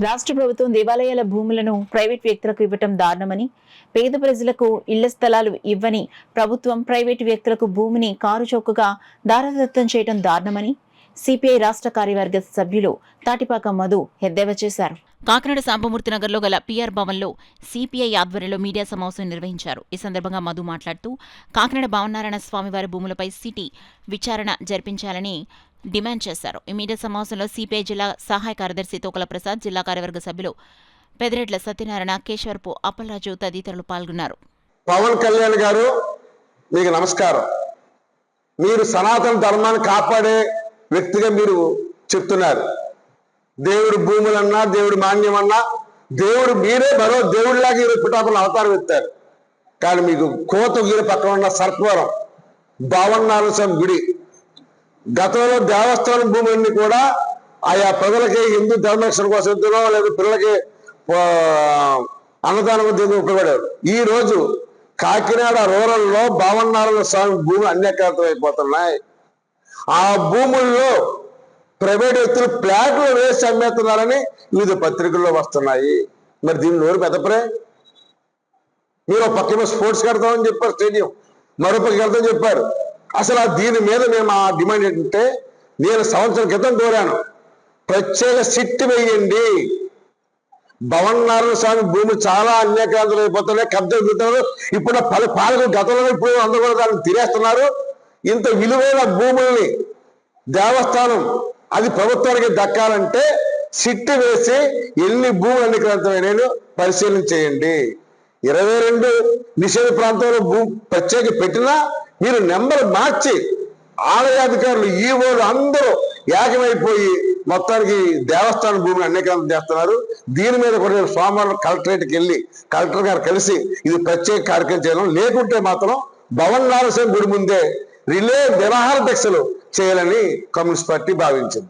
రాష్ట్ర ప్రభుత్వం దేవాలయాల భూములను ప్రైవేట్ వ్యక్తులకు ఇవ్వటం దారుణమని, పేద ప్రజలకు ఇళ్ల స్థలాలు ఇవ్వని ప్రభుత్వం ప్రైవేటు వ్యక్తులకు భూమిని కారుచౌకగా దారదత్తం చేయడం దారుణమని సిపిఐ రాష్ట్ర కార్యవర్గ సభ్యులు తాటిపాక మధు ఎద్దేవా చేశారు. కాకినాడ సాంబమూర్తి నగర్లో గల పిఆర్ భవన్లో సిపిఐ ఆధ్వర్యంలో మీడియా సమావేశం నిర్వహించారు. ఈ సందర్భంగా మధు మాట్లాడుతూ కాకినాడ భావనారాయణ స్వామివారి భూములపై సిటీ విచారణ జరిపించాలని డిమాండ్ చేశారు. ఈ మీడియా సమావేశంలో సిపిఐ జిల్లా సహాయ కార్యదర్శి తోకల ప్రసాద్, జిల్లా కార్యవర్గ సభ్యులు పెదిరెడ్ల సత్యనారాయణ, కేశవర్పు అప్పలరాజు తదితరులు పాల్గొన్నారు. పవన్ కళ్యాణ్ గారు, మీకు నమస్కారం. మీరు సనాతన ధర్మాన్ని కాపాడే వ్యక్తిగా మీరు చెప్తున్నారు. దేవుడి భూములన్నా, దేవుడి మాన్యమన్నా, దేవుడు మీరే మరో దేవుడిలాగా ఈరోజు పిఠాపురం అవతారం ఎత్తారు. కానీ మీకు కోతగిరి పక్కన ఉన్న సర్పవరం భావనారాయణ స్వామి గుడి, గతంలో దేవస్థానం భూములన్నీ కూడా ఆయా ప్రజలకి హిందూ ధర్మరక్షణ కోసం ఎద్దులో లేదా పిల్లలకి అన్నదానం ఉపయోగపడేవారు. ఈ రోజు కాకినాడ రూరల్లో భావనారాయణ స్వామి భూమి అన్యాక్రాంతం అయిపోతున్నాయి. ఆ భూముల్లో ప్రైవేట్ వ్యక్తులు ప్లాట్లు వేసి అమ్మేస్తున్నారని వివిధ పత్రికల్లో వస్తున్నాయి. మరి దీన్ని నోరు పెద్దపరే. మీరు పక్కన స్పోర్ట్స్ కడతామని చెప్పారు, స్టేడియం, మరో పక్కకి వెళ్తామని చెప్పారు. అసలు దీని మీద మేము ఆ డిమాండ్ ఏంటంటే, నేను సంవత్సరం క్రితం కోరాను, ప్రత్యేక సిట్ వేయండి. భవనారాయణ స్వామి భూమి చాలా అన్యాక్రాంతం అయిపోతున్నాయి, కబ్జా జరుగుతున్నారు. ఇప్పుడు పాలకులు గతంలో ఇప్పుడు అందరూ కూడా దాన్ని తినేస్తున్నారు. ఇంత విలువైన భూముల్ని దేవస్థానం అది ప్రభుత్వానికి దక్కాలంటే సిట్ వేసి ఎన్ని భూములు అన్యాక్రాంతమైనాయో పరిశీలన చేయండి. 22 నిషేధ ప్రాంతంలో ప్రత్యేక పెట్టినా మీరు నెంబర్ మార్చి ఆలయాధికారులు, ఈవోలు అందరూ ఏకమైపోయి మొత్తానికి దేవస్థానం భూమిని అన్యాక్రాంతం చేస్తున్నారు. దీని మీద కూడా సోమవారం కలెక్టరేట్కి వెళ్ళి కలెక్టర్ గారు కలిసి ఇది ప్రత్యేక కార్యక్రమం చేయడం, లేకుంటే మాత్రం భవనారాయణ స్వామి గుడి ముందే రిలే నిరాహార దీక్షలు చేయాలని కమ్యూనిస్ట్ పార్టీ భావించింది.